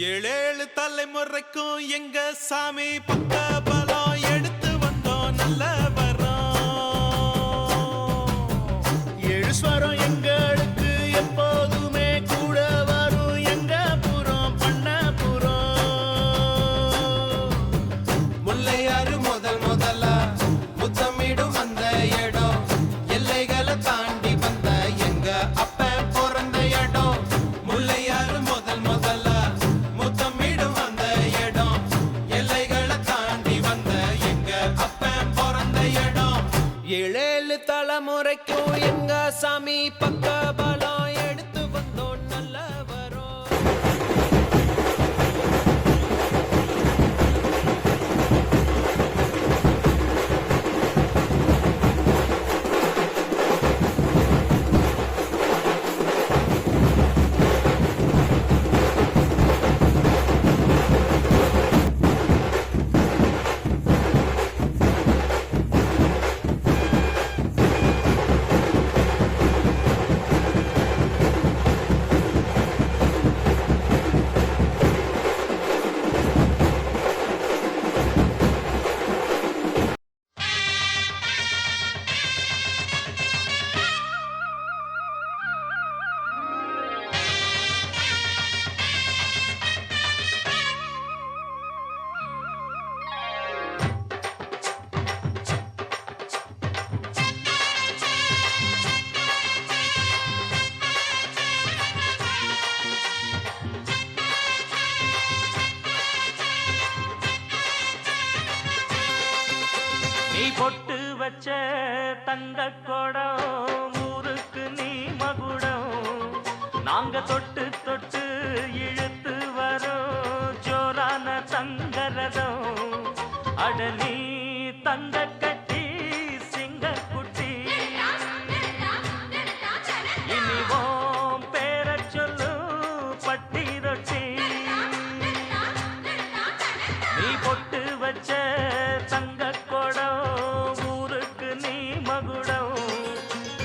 ஏழேழு தலைமுறைக்கும் எங்க சாமி பக்க பலம் எடுத்து வந்தோம் நல்ல வரோம். ஏழு ஸ்வரம் எங்களுக்கு எப்போதுமே கூட வரும் எங்க புறம் பண்ணபுரம். முல்லையாறு முதலா முத்தமிடும் அந்த இடம் எல்லைகளை தாண்டி வந்த எங்க அப்ப பிறந்த இடம். முல்லையாறு முதலா முத்தமிடும் அந்த இடம் எல்லைகளை தாண்டி வந்த எங்க அப்ப பிறந்த இடம். ஏழேழு தலைமுறைக்கும் எங்க சாமி பக்க பலம் எடுத்து வந்தோம் நல்ல வரோம். நீ பொட்டு வச்ச தங்க கொடம் ஊருக்கு நீ மகுடம். நாங்க தொட்டு தொட்டு இழுத்து வரோம் ஜோரான தங்கரதம். அட நீ தங்க கட்டி சிங்க குட்டி இனிவோம் பேர சொல்லு பட்டி ரொட்டி. நீ பொட்டு வச்ச தங்க கொடம் ஊருக்கு நீ மகுடம்.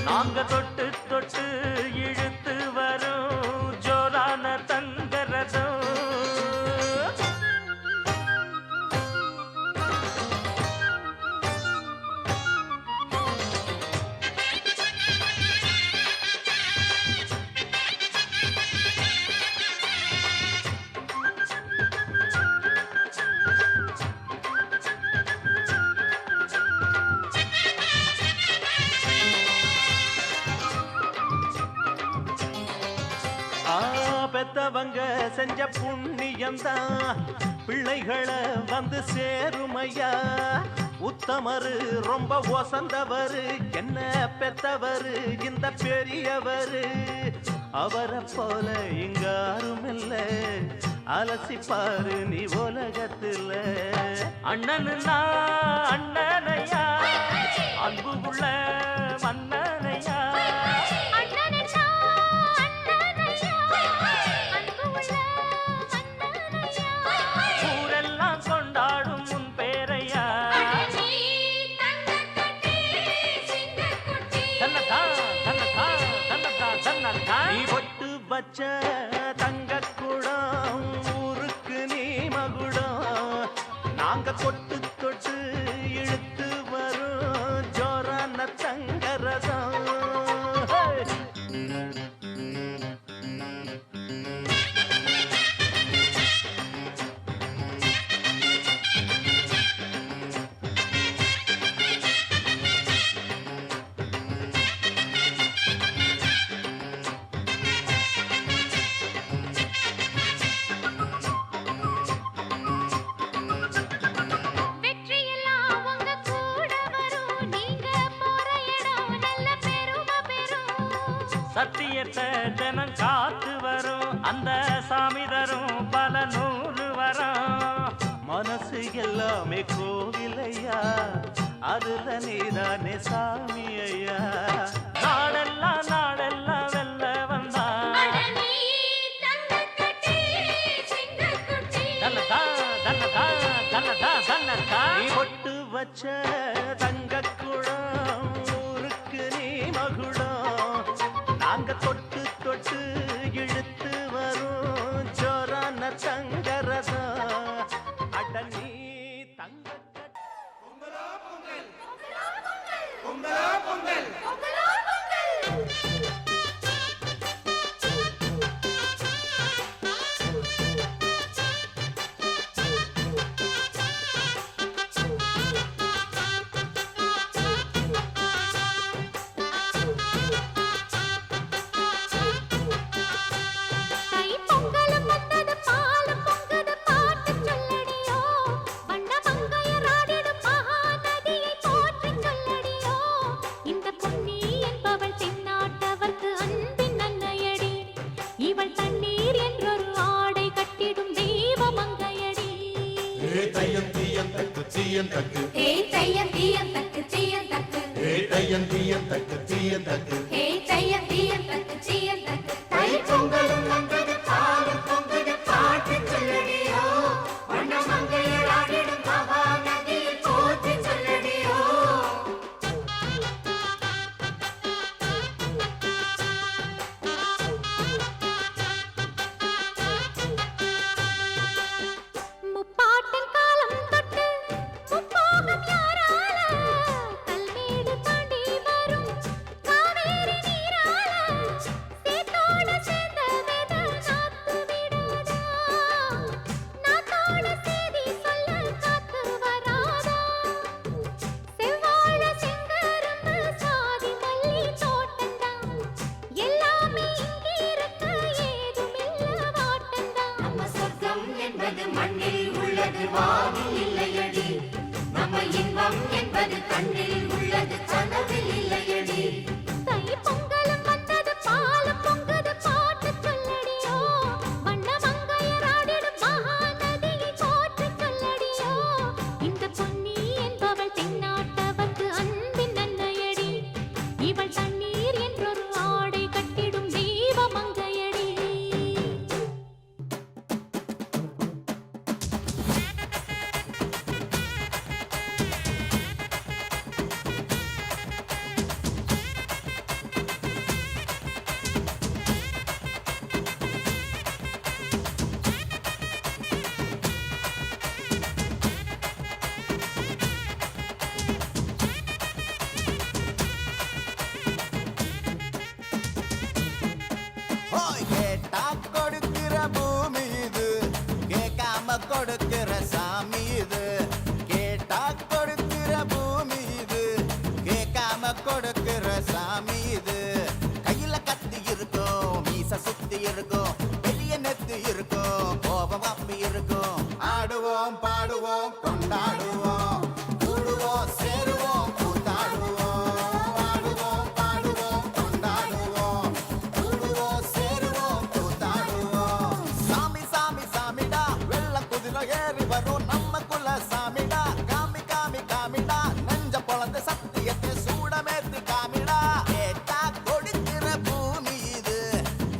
நாங்க தொட்டு தொட்டு இழுத்து வரும் ஜோரான தங்கரதம். பெத்தவங்க செஞ்ச புண்ணியம்தான் பிள்ளைகளை வந்து சேருமையா. உத்தமரு ரொம்ப ஒசந்தவரு என்ன பெத்தவரு இந்த பெரியவரு. அவரை போல இங்க யாரும் இல்ல அலசிப்பாரு நீ உலகத்துல. அண்ணனுன்னா அண்ணனையா அன்பு உள்ள மன்னனையா. ஊரெல்லாம் கொண்டாடும் உன் பேரையா. தன்னதா தன்னதா தன்னதா தன்னதா. நீ பொட்டு வச்ச தங்க குடம் ஊருக்கு நீ மகுடம். நாங்க தொட்டு தொட்டு இழுத்து வரும் ஜோரான தங்கரதம். சத்தியத்தை ஜனம் காத்து வரும் அந்த சாமி தரும் பல நூறு வரும். மனசு எல்லாமே கோவிலையா அதுல நீதானே சாமி ஐயா. நாடெல்லாம் நாடெல்லாம் வெல்ல வந்தா தன்னதா தன்னதா தன்னதா தன்னதா. நீ பொட்டு வச்ச தங்க குடம் ஊருக்கு நீ மகுடம். நாங்க தொட்டு தொட்டு இழுத்து வரும் ஜோரான தங்க தையம் தீயம் தக்கு தீயம் தக்கு ஹே தையம் தீயம் தக்கு தீயம் தக்கு தையம் தீயம் தக்கு தீயம் தக்கு ஹே தையம் தீயம் தக்கு தீயம் தக்கு தை பொங்கலும் வந்தது பாலும் பொங்குது பாட்டு சொல்லடியோ வண்ண மங்கையர் ஆடிடும் மகா நதியில் போற்றி சொல்லடியோ முப்பாட்டின் காலம் தொட்டு முப்போகம் யாரால கல்மேடு தாண்டி வரும் காவேரி நீரால சேத்தோட சேர்ந்த வேத நாத்து விடாதா நாத்தோட சேதி சொல்ல காத்து வராதா செவ்வாழ செங்கரும்பு சாதி மல்லி தோட்டந்தான் எல்லாமே இங்கிருக்க ஏதுமில்ல வாட்டந்தான் நம்ம சொர்க்கம் என்பது மண்ணில் உள்ளது வானில் இல்லையடி நம்ம இன்பம் என்பது கண்ணில் உள்ளது கனவில் இல்லையடி தை பொங்கலும் வந்தது பாலும் பொங்குது பாட்டு சொல்லடியோ வண்ண மங்கையர் ஆடிடும் மகா நதியை போற்றி சொல்லடியோ இந்த பொன்னி என்பவள் தென்னாட்டவர்க்கு அன்பின் நன்மையடி இவள் தண்ணீர் என்றொரு ஆடை கட்டிடும் தெய்வ மங்கையடி ஹோய் கேட்டா கொடுக்கிற பூமி இது கேட்காம கொடுக்கிற சாமி இது கேட்டா கொடுக்கிற பூமி இது கேட்காம கொடுக்கிற சாமி இது கையில கத்தி இருக்கும் மீச சுத்தி இருக்கும் பெரிய நெத்து இருக்கும் கோபம் அப்பி இருக்கும் ஆடுவோம் பாடுவோம் கொண்டாடுவோம் கூடுவோம் சேருவோம் கூத்தாடுவோம் ஆடுவோம் பாடுவோம் கொண்டாடுவோம் கூடுவோம் சேருவோம் கூத்தாடுவோம் சாமி சாமி சாமிடா வெள்ள குதிரை ஏறி வரும் நம்ம குல சாமிடா காமி காமி காமிடா நெஞ்ச பொழந்த சத்தியத்தை சூடமேத்து காமிடா கேட்டா கொடுக்கிற பூமி இது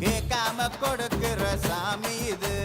கேட்காம கொடுக்கிற சாமி இது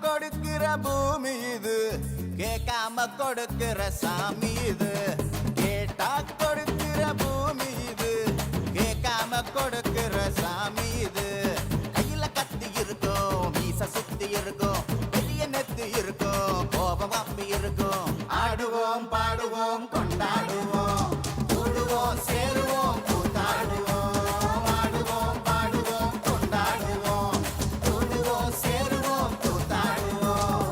கொடுக்கிற பூமி இது கேட்காம கொடுக்கிற சாமி இது கேட்டா கொடுக்கிற பூமி இது கேட்காம கொடுக்கிற சாமி இது கையில கத்தி இருக்கும் மீச சுத்தி இருக்கும் பெரிய நெத்து இருக்கும் கோபம் அப்பி இருக்கும் ஆடுவோம் பாடுவோம் கொண்டாடுவோம் கூடுவோம் சேருவோம் கூத்தாடுவோம் ஆடுவோம் பாடுவோம் கொண்டாடுவோம் கூடுவோம் சேருவோம் கூத்தாடுவோம்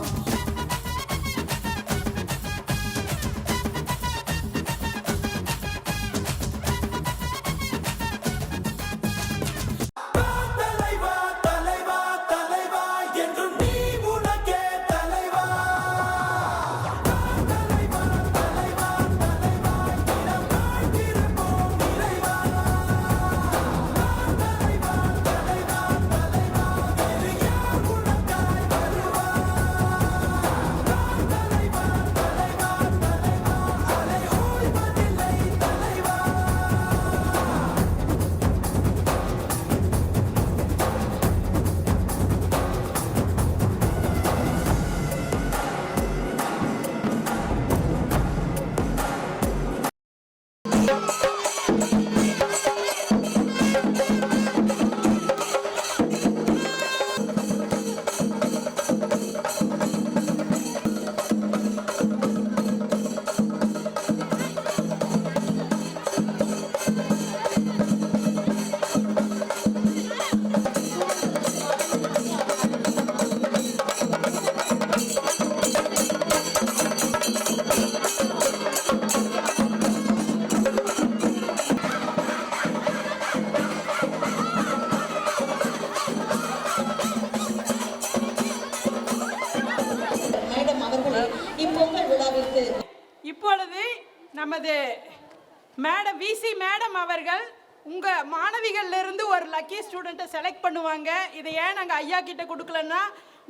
நமது மேடம் விசி மேடம் அவர்கள் உங்கள் மாணவிகள்லேருந்து ஒரு லக்கி ஸ்டூடெண்ட்டை செலக்ட் பண்ணுவாங்க. இதை ஏன் நாங்கள் ஐயா கிட்ட கொடுக்கலன்னா,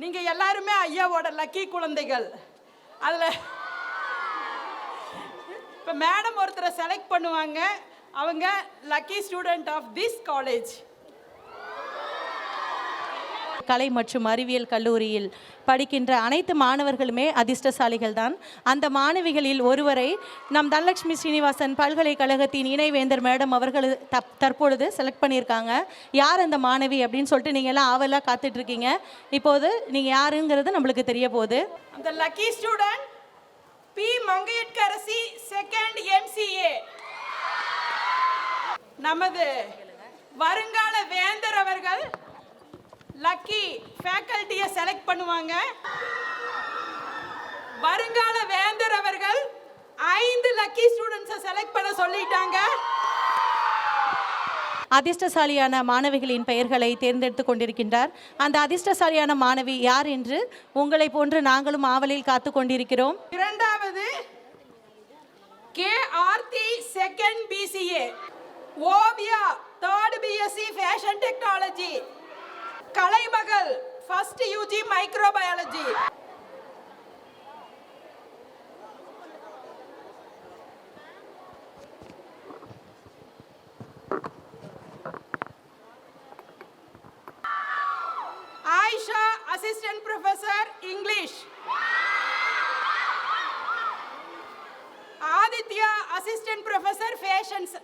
நீங்கள் எல்லாருமே ஐயாவோட லக்கி குழந்தைகள். அதில் இப்போ மேடம் ஒருத்தரை செலக்ட் பண்ணுவாங்க. அவங்க lucky student of this college. கலை மற்றும் அறிவியல் கல்லூரியில் படிக்கின்ற அனைத்து மாணவர்களுமே அதிர்ஷ்டசாலிகள் தான். அந்த மாணவிகளில் ஒருவரை நம் தனலட்சுமி ஸ்ரீனிவாசன் பல்கலைக்கழகத்தின் இணைவேந்தர் மேடம் அவர்கள் தற்பொழுது செலக்ட் பண்ணியிருக்காங்க. யார் அந்த மாணவி அப்படின்னு சொல்லிட்டு நீங்கள் எல்லாம் ஆவலாக காத்துட்ருக்கீங்க. இப்போது நீங்கள் யாருங்கிறது நம்மளுக்கு தெரிய போகுது. அந்த lucky student P Mangaiyarkarasi, second MCA. நமது வருங்கால வேந்தர் அவர்கள் லக்கி ஃபேக்கல்ட்டியை செலக்ட் பண்ணுவாங்க. வருங்கால வேந்தர் அவர்கள் 5 லக்கி ஸ்டூடெண்ட்ஸை செலக்ட் பண்ண சொல்லிட்டாங்க. அதிர்ஷ்டசாலியான மாணவிகளின் பெயர்களை தேர்ந்தெடுத்து கொண்டிருக்கின்றார். அந்த அதிர்ஷ்டசாலியான மாணவி யார் என்று உங்களை போன்று நாங்களும் ஆவலில் காத்து கொண்டிருக்கிறோம். இரண்டாவது K Aarthi, second BCA. Oviya, third BSc fashion technology. Kalaimagal, first UG microbiology. Ayesha, assistant professor English. Aditya, assistant professor fashions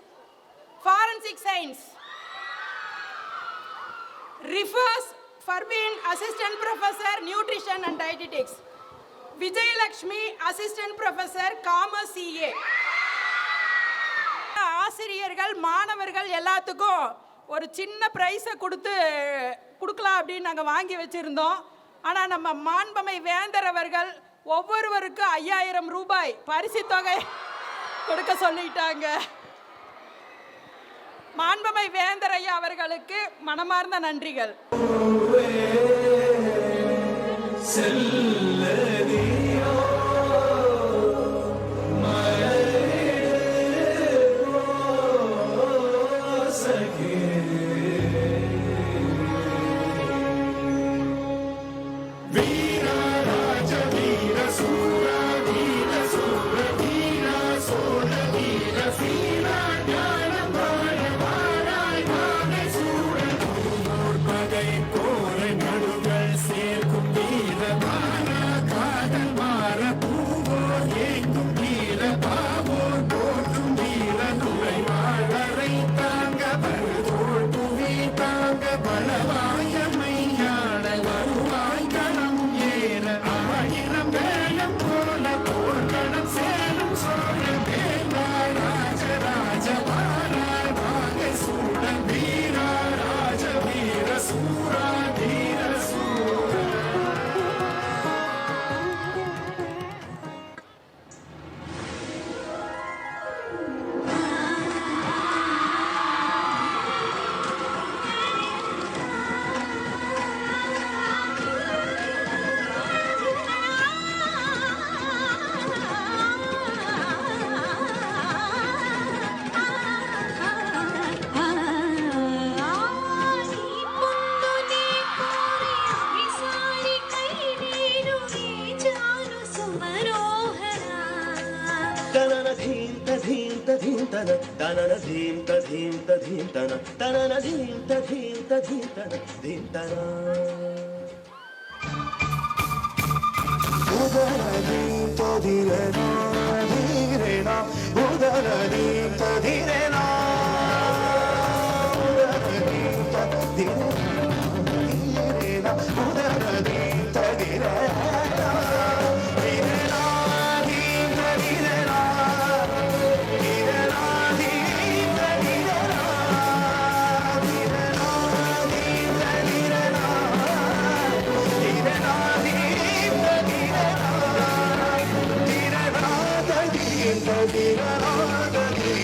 forensic science. ரிஃபர்ஸ் ஃபர்பீன், assistant professor nutrition and dietetics. Vijayalakshmi, assistant professor commerce CA. ஆசிரியர்கள் மாணவர்கள் எல்லாத்துக்கும் ஒரு சின்ன ப்ரைஸை கொடுக்கலாம் அப்படின்னு நாங்கள் வாங்கி வச்சுருந்தோம். ஆனால் நம்ம மாண்பமை வேந்தர் அவர்கள் ஒவ்வொருவருக்கும் 5000 ரூபாய் பரிசு தொகை கொடுக்க சொல்லிட்டாங்க. மாண்பமை வேந்தர் ஐயா அவர்களுக்கு மனமார்ந்த நன்றிகள். Dira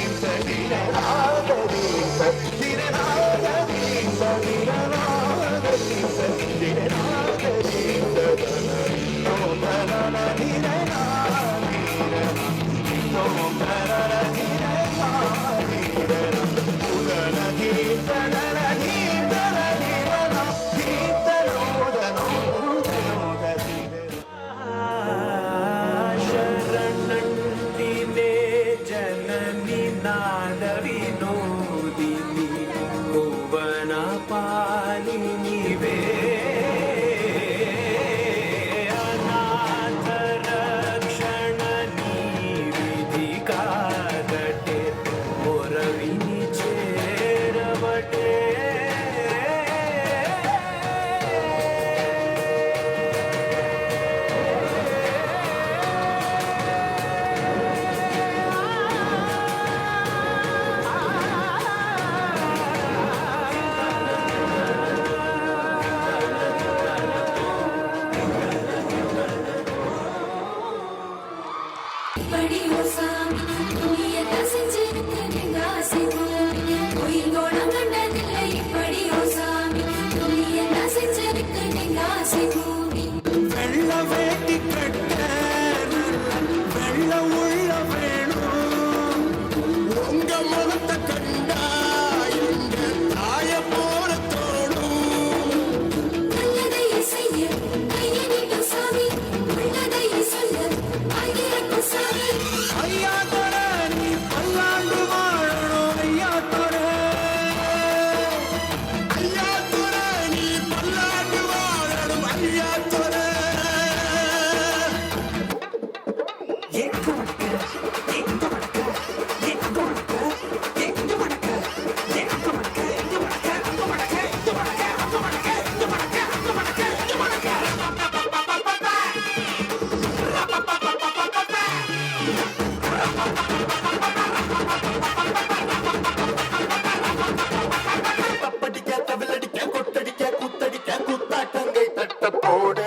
ನಾದ ವಿನೋದಿನಿ ಭುವನ ಪಾಲಿನಿವೇ ಅನಾಥ ರಕ್ಷಣ ನೀವಿಧಿ ಕಾದಟೆ ಮೊರವಿನಿ ಚೇರವಟೆ இப்படி ஒரு சாமி நீ என்ன செஞ்சிருக்க நீங்க ஆசைப்போமி கோயிலோட கண்டதில்லை இப்படி ஒரு சாமி நீ என்ன செஞ்சிருக்க நீங்க ஆசைப்போமி வெள்ள வேட்டி கட்ட வெள்ள உள்ள வேணும் உங்க முகத்தை கண்டா எங்க தாய போல தோணும் நல்லதை செய்ய கையை நீட்டும் சாமி உள்ளதை சொல்ல ஆயிரக்கும் சாமி ஐயா தர நீ பல்லாண்டு வாழணும் ஐயா தர ஐயா தர நீ பல்லாண்டு வாழணும் ஐயா தர தப்படிக்க தவிலடிக்க கொட்டடிக்க குத்தடிக்க குத்தாட்டங்கை தட்ட போடு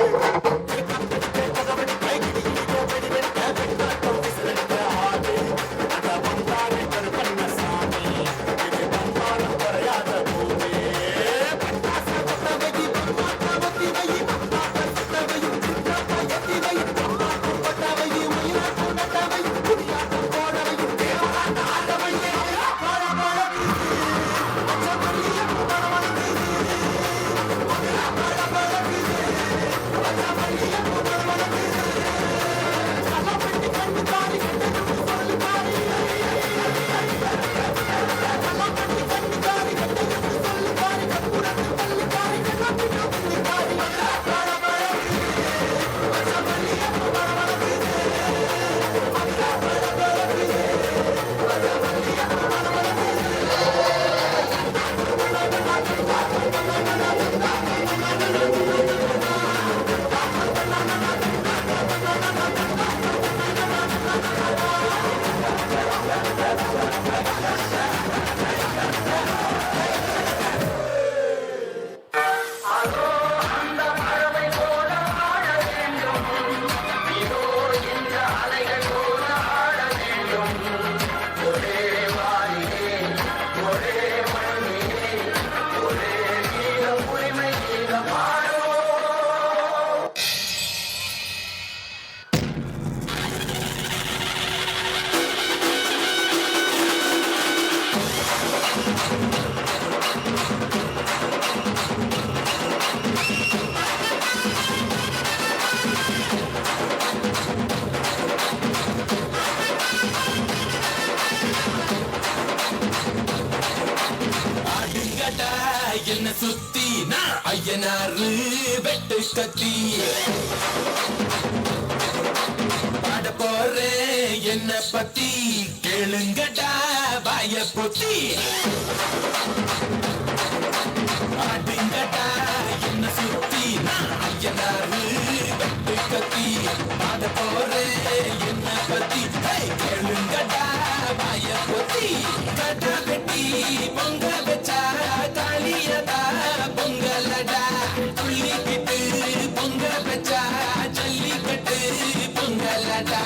என்ன சுத்தி நான் ஐயனாரு வெட்டு கத்தி பாட போறேன் என்ன பத்தி கேளுங்கடா வாய பொத்தி ஆடுங்கடா என்ன சுத்தி நான் ஐயனாரு வெட்டு கத்தி பாட போறேன் என்ன பத்தி கேளுங்கடா வாய பொத்தி கட்ட வெட்டி பொங்க வச்சா தாலியதா பொங்கலடா துள்ளிக்கிட்டு பொங்க வச்சா ஜல்லிக்கட்டு பொங்கலடா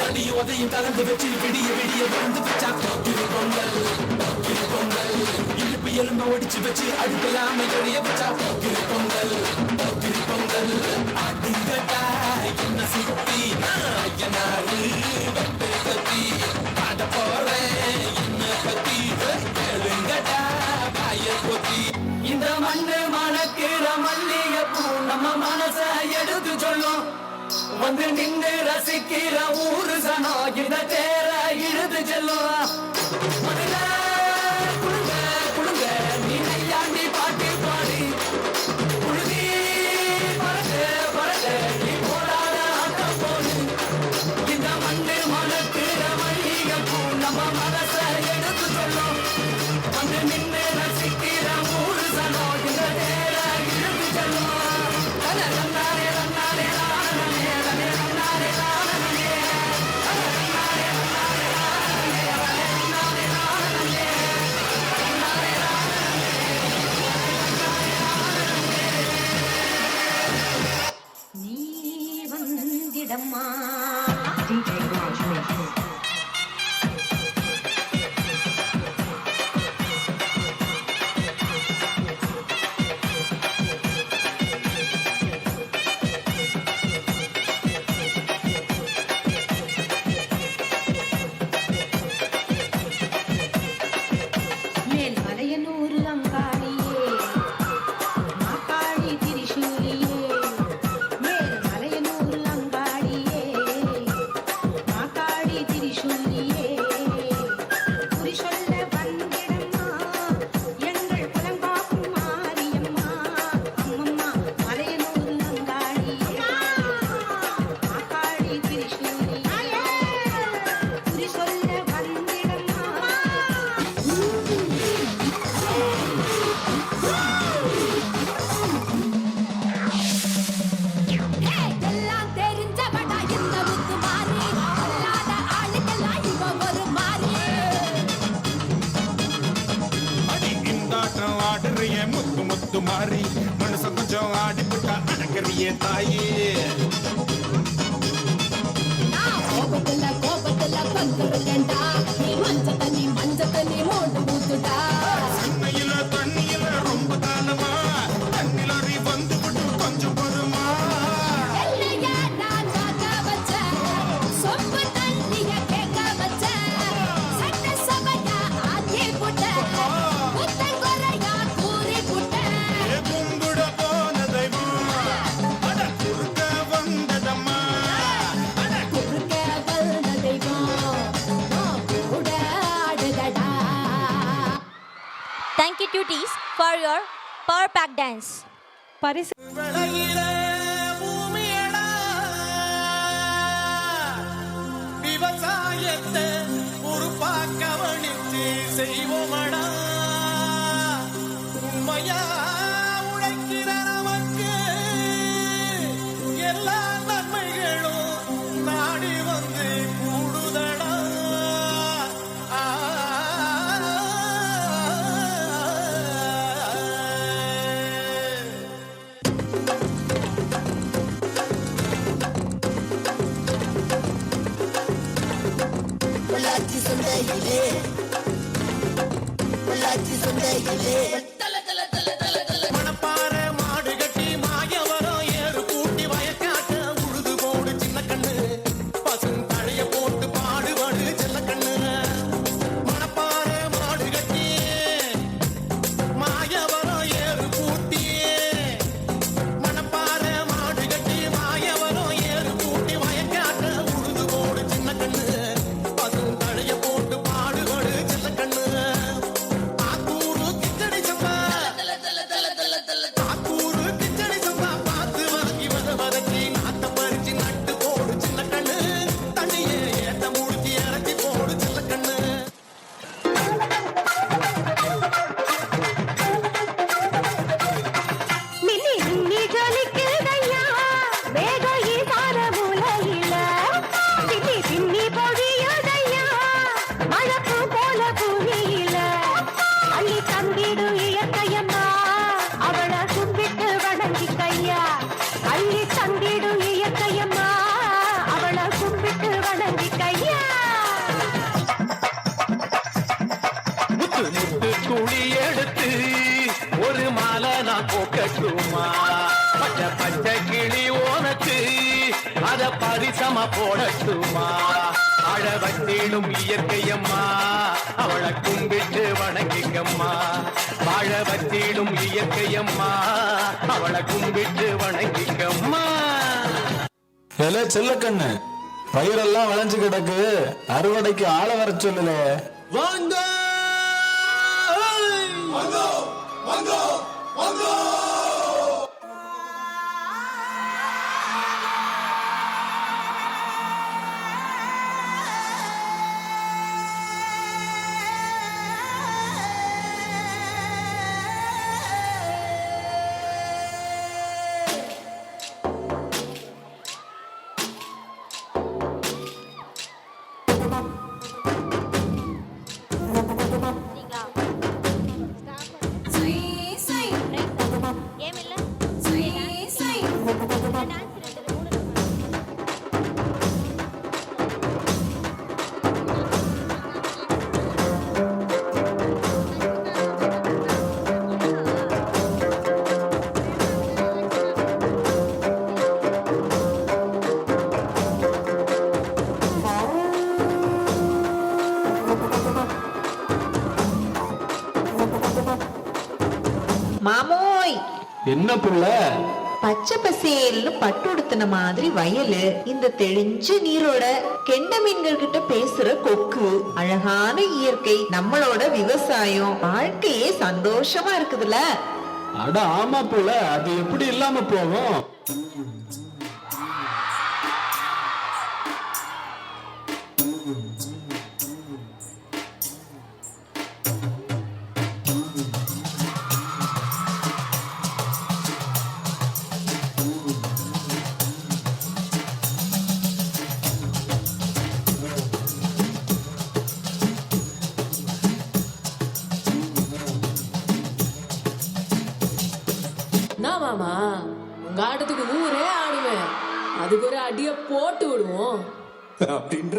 அடி உதையும் கலந்து வச்சு விடிய விடிய வந்து வச்சா போக்கிரு பொங்கல் இடுப்பு எலும்ப ஒடிச்சு வச்சு அடுக்கலாம எழிய வச்சா போக்கிரு பொங்கல் அடுங்கடா என்ன சுத்தி நான் ஐயனாரு வெட்டு கத்தி பாட போறேன் என்ன பத்தி கேளுங்கடா வாய பொத்தி இந்த மண்ணு மணக்கிற மல்லிகைப்பூ நம்ம மனச எடுத்து சொல்லும் வந்து நின்று ரசிக்கிற ஊரு சனம் இந்த தேர இழுத்து செல்லும் முத்து மாறி மனச கொஞ்சம் ஆடிப்புட்டா அடங்கறியே தாயே கோபத்துல பந்துருக்கண்டா நீ மஞ்ச தண்ணி மோண்டு ஊத்துடா தண்ணியில தண்ணியில ரொம்ப காலமா தண்ணிலறி வந்து விட்டு கொஞ்சம் பொறுமா எல்லையா நான் காக்க வச்ச சொம்பு தண்ணிய கேட்க வச்ச சட்ட சபையா ஆக்கி புட்ட புத்தங்குறையா கூறி புட்ட கும்பிட போன தெய்வம் அட குறுக்க வந்ததம்மா குறுக்க வந்த தெய்வம் நான் கூட ஆடுதடா. Thank you tuties for your power pack dance. பரிசு விளையிற பூமியடா விவசாயத்தை பொறுப்பா கவனிச்சு செய்வோமடா உண்மையா உழைக்கிற நமக்கு எல்லா நன்மைகளும் நாடி வந்து கூடுதடா பொள்ளாச்சி சந்தையிலே மணப்பாறை மாடு கட்டி மாயவரம் ஏறு கூட்டி வயக்காட்ட உழுது போடு சின்ன கண்ணு பசும் தழைய போட்டு பாடுபடு செல்ல கண்ணு மணப்பாறை மாடு கட்டி மாயவரம் ஏறு கூட்டி மணப்பாறை மாடு கட்டி மாயவரம் ஏறு கூட்டி வயக்காட்ட உழுது போடு சின்ன கண்ணு பசும் தழைய போட்டு பாடுபடு செல்ல கண்ணு ஆத்தூரு கிச்சடி சம்பா ஆத்தூரு கிச்சடி சம்பா பார்த்து வாங்கி வதக்கி நாத்த பறிச்சு நட்டு போடு சின்ன கண்ணு தண்ணியே ஏத்த முடிச்சு இறச்சி போடு சின்ன கண்ணு மின்னி மின்னி ஜொலிக்குதையா வேக ஈசான மூலையில பின்னி பின்னி பொழியுதையா மழப்பு போல பூமியில அள்ளி தந்திடு இயற்கையம்மா அவளை கும்பிட்டு வணங்கி கையா அள்ளி தந்திடு இயற்கையம்மா அவளை கும்பிட்டு வணங்கி கையா முத்து முத்து துளி எடுத்து ஒரு மாலை நான் போக்கட்டுமா பச்சை பச்சை கிளி உனக்கு அத பரிசமா போடட்டுமா அழ வட்டிடும் இயற்கையம்மா அவளை கும்பிட்டு வணங்கிக்கம்மா வாழ வட்டிடும் இயற்கையம்மா அவளை கும்பிட்டு வணங்கிக்கம்மா ஏலே செல்லக்கண்ணு பயிரெல்லாம் விளைஞ்சு கிடக்கு அறுவடைக்கு ஆளை வர சொல்லல வாங்க Game இல்ல? மாமோய் என்ன புள்ள பச்சை பசேல்னு பட்டு உடுத்தின மாதிரி வயலு இந்த தெளிஞ்ச நீரோட கெண்ட மீன்கள் கிட்ட பேசுற கொக்கு அழகான இயற்கை நம்மளோட விவசாயம் வாழ்க்கையே சந்தோஷமா இருக்குதுல்ல அட ஆமா புள்ள அது எப்படி இல்லாம போகும் மாமா, உங்க ஆட்டத்துக்கு ஊரே ஆடுவேன். அதுக்கு ஒரு அடிய போட்டு விடுவோம் அப்படின்ற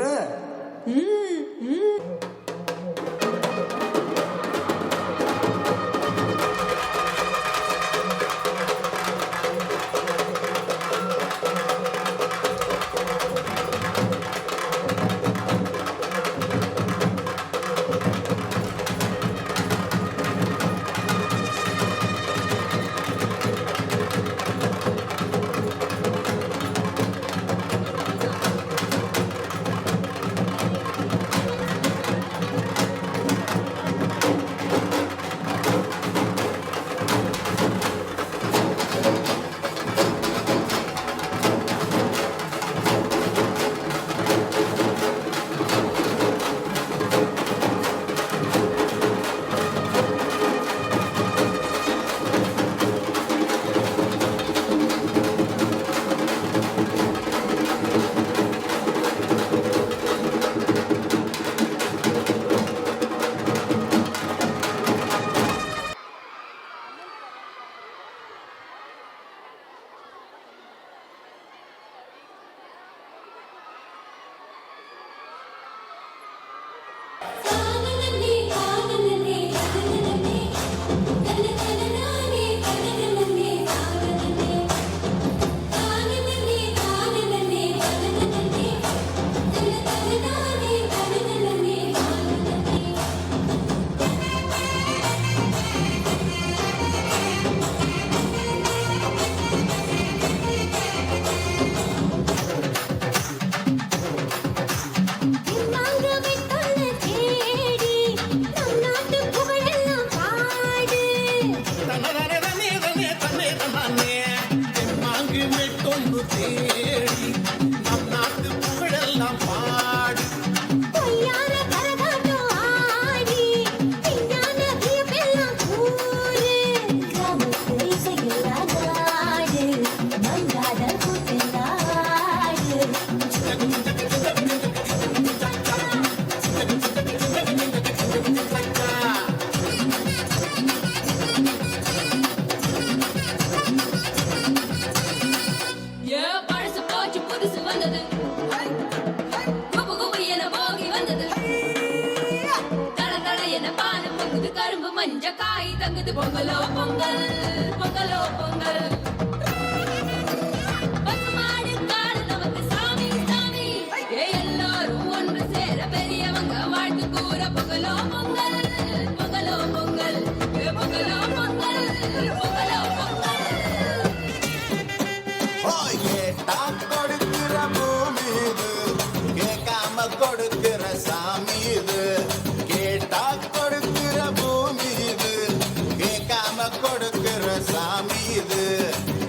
கரும்பு மஞ்ச காய் தங்குது பொங்கலோ பொங்கல் பொங்கலோ பொங்கல் பசுமாடு காடு நமக்கு சாமி சாமி எல்லாரும் ஒன்று சேர பெரியவங்க வாழ்த்து கூற பொங்கலோ பொங்கல் பொங்கலோ பொங்கல் பொங்கலோ பொங்கல் பொங்கலோ பொங்கல் கேட்டா கொடுக்கிற பூமி இது, கேட்காம கொடுக்கிற சாமி இது. கேட்டா கொடுக்கிற பூமி இது, கேட்காம கொடுக்கிற சாமி இது.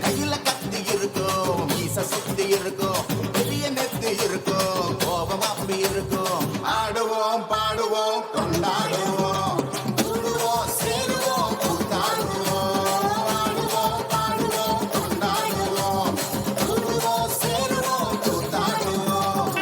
கையில கத்தி இருக்கும், மீச சுத்தி இருக்கும், பெரிய நெத்தி இருக்கும், கோபம் அப்படி இருக்கும். ஆடுவோம் பாடுவோம் கொண்டாடுவோம், கூடுவோம் சேருவோம் கூத்தாடுவோம். ஆடுவோம் பாடுவோம் கொண்டாடுவோம், கூடுவோம் சேருவோம் கூத்தாடுவோம்.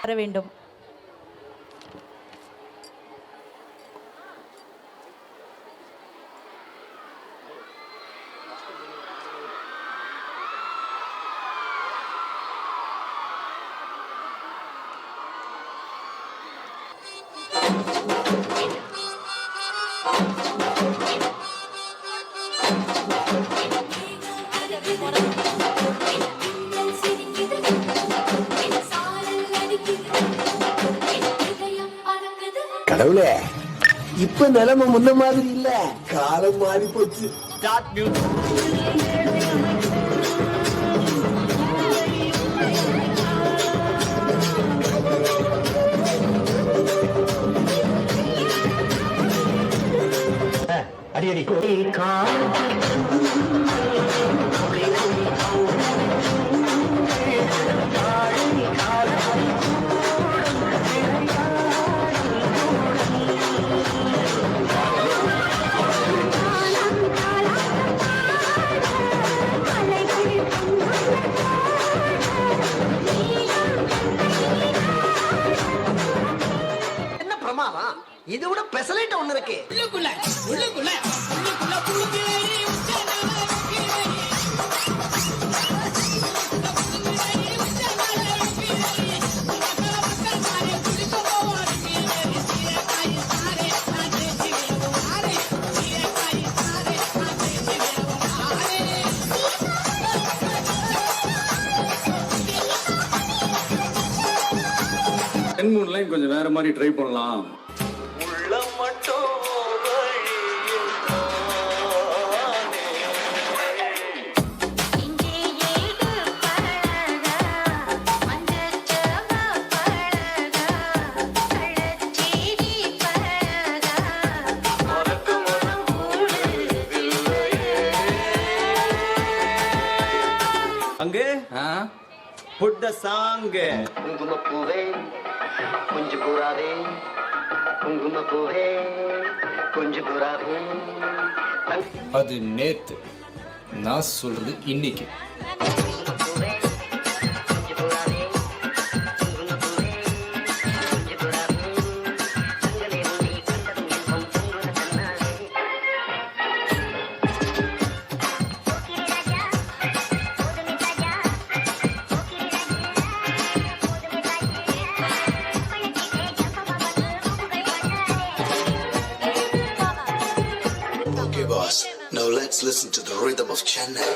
வர வேண்டும். கடவுளே, இப்ப நிலைமை முன்ன மாதிரி இல்ல, காலம் மாறி போச்சு. அடியடி என்ன பிரமாதம், இது விட பெசலைட் ஒண்ணு இருக்கு. மூணு லைன் கொஞ்சம் வேற மாதிரி ட்ரை பண்ணலாம். அங்க புட் த சாங். குங்குமப்பூவே கொஞ்சம் கூறாதே, குங்குமப்பூவே கொஞ்சம் கூறாதே. அது நேத்து, நான் சொல்றது இன்னைக்கு. Now let's listen to the rhythm of Chennai.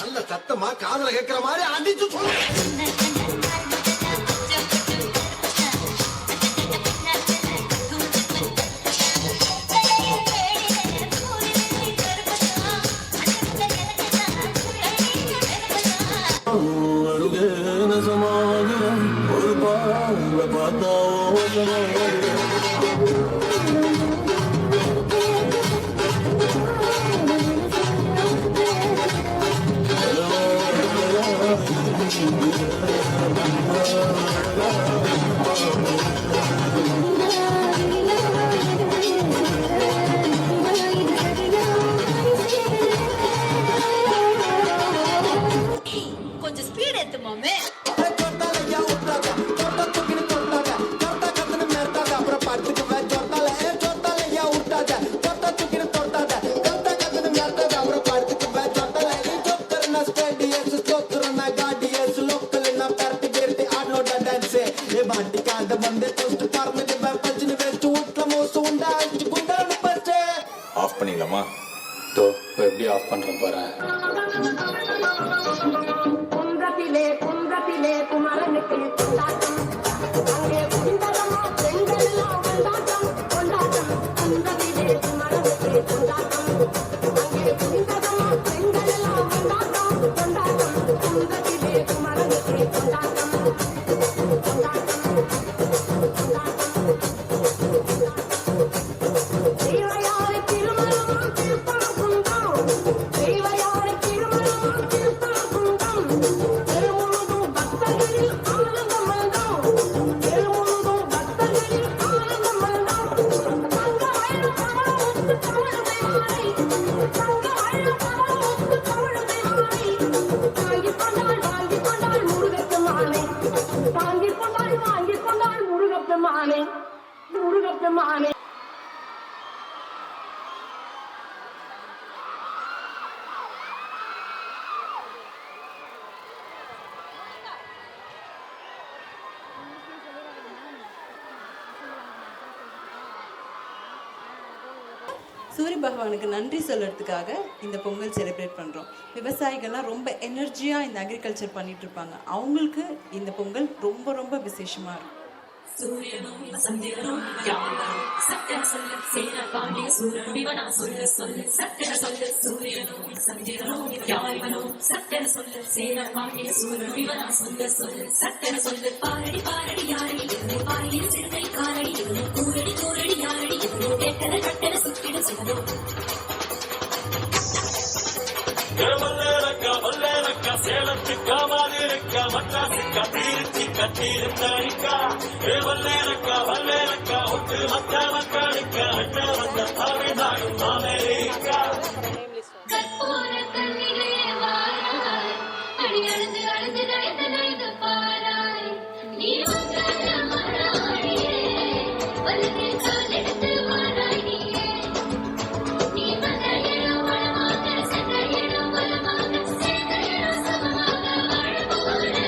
நல்ல சத்தமா காதுல கேட்கிற மாதிரி அடிச்சு சொல்லு. கொஞ்சம் ஸ்பீட் ஏத்துமாமே. ஆஃப் பண்ணிடலாமா? தோ எப்படி ஆஃப் பண்றேன் பாரு. குன்றத்திலே குன்றத்திலே குமரனுக்கு கொண்டாட்டம், அங்கே குண்டலமா பெண்களெல்லாம் கொண்டாட்டம் கொண்டாட்டம். குன்றத்திலே குமரனுக்கு கொண்டாட்டம், அங்கே குண்டலமா பெண்களெல்லாம் கொண்டாட்டம் கொண்டாட்டம். குன்றத்திலே குமரனுக்கு கொண்டாட்டம் கொண்டாட்டம் கொண்டாட்டம். தேவையாரை திருமணம் திருப்பணம் குந்தம், தேவையாரை திருமணம் திருப்பணம் குந்தம். திருமுழுதும் பக்தர்களில் ஆனந்தம் பெருமானே முருக பெருமானே. சூரிய பகவானுக்கு நன்றி சொல்கிறதுக்காக இந்த பொங்கல் செலிப்ரேட் பண்ணுறோம். விவசாயிகள்லாம் ரொம்ப எனர்ஜியாக இந்த அக்ரிகல்ச்சர் பண்ணிட்டு இருப்பாங்க. அவங்களுக்கு இந்த பொங்கல் ரொம்ப ரொம்ப விசேஷமாக இருக்கும். சூரியனும் சந்திரனும் யாரும் சக்கர சொல்லு சேர பாண்டிய சூரனும் இவனா சொல்லு சொல்லு சக்கர சொல்லு. சூரியனும் சந்திரனும் யாரும் சக்கர சொல்லு சேர பாண்டிய சூரனும் இவனா சொல்லு சொல்லு சக்கர சொல்லு. பாரடி பாரடி யாரடி பாரியில் சிறுத்தை காரடி கூரடி கூரடி யாரடி கேட்டல கட்டல சுத்திட சொல்லணும். சேலத்துக்கா மாலிருக்கா மட்டாசிக்கா திருச்சி கட்டிருக்கா வல்லேரக்கா வல்லேரக்கா ஒட்டு மக்களுக்கா அண்ண வந்த தமிழ்நாடு அமெரிக்கா. கற்பூர கண்ணிலே வாராய் அடி அழுந்து அழுந்து நயந்து நயந்து பாராய் நீ வந்தாய மாறாயே வல்லதே கால் எடுத்து வாராய் நீயே நீ வந்த இடம் வளமாக சென்ற இடம் வளமாக சேர்ந்த இடம் சமமாக வாழ்வோடு.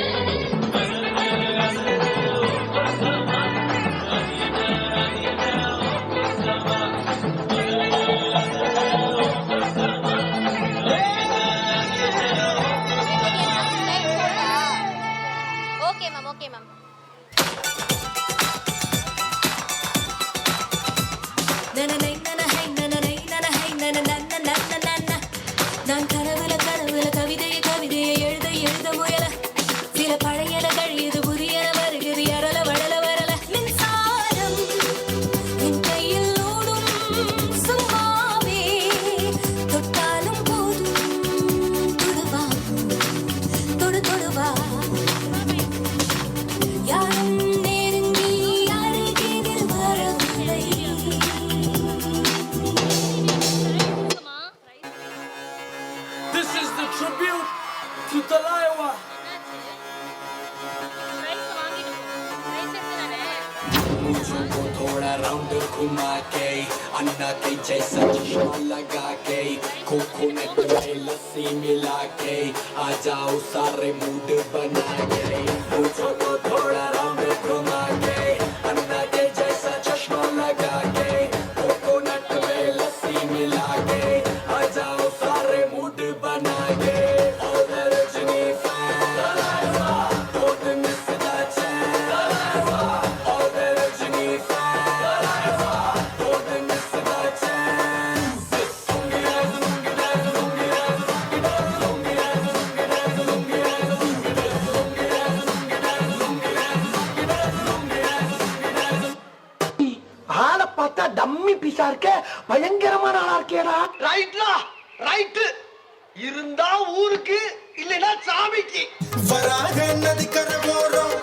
Okay ma'am, okay ma'am. நான் கனவுல கனவுல கவிதையை கவிதையை எழுத எழுத முயல சில பழையன கழியது புதியன வருகிறது அரல வடல வரல. மின்சாரம் என் கையில் ஓடும் சும்மாவே தொட்டாலும் போதும் தொடுவா தொடு தொடுவா யாரும் நெருங்கி அருகில் வரவில்லை. This is the tribute to Talaiwa. मुझको थोड़ा राउंड घुमा के अन्ना के जैसा चश्मा लगा के कोकोनट में लस्सी मिला के आ जाओ सारे मूड बना के. मुझको थोड़ा राउंड घुमा के अन्ना के जैसा चश्मा लगा के कोकोनट में लस्सी मिला के आ जाओ सारे मूड बना के. All the Rajini fans, don't miss the chance. All the Rajini fans, don't miss the chance. ஆளை பார்த்தா டம்மி பீஸா இருக்க, பயங்கரமான ஆளா இருக்கேடா. ரைட்லா ரைட் இருந்தா ஊருக்கு இல்லைன்னா சாமிக்கு. வராக நதிக்கரை ஓரம்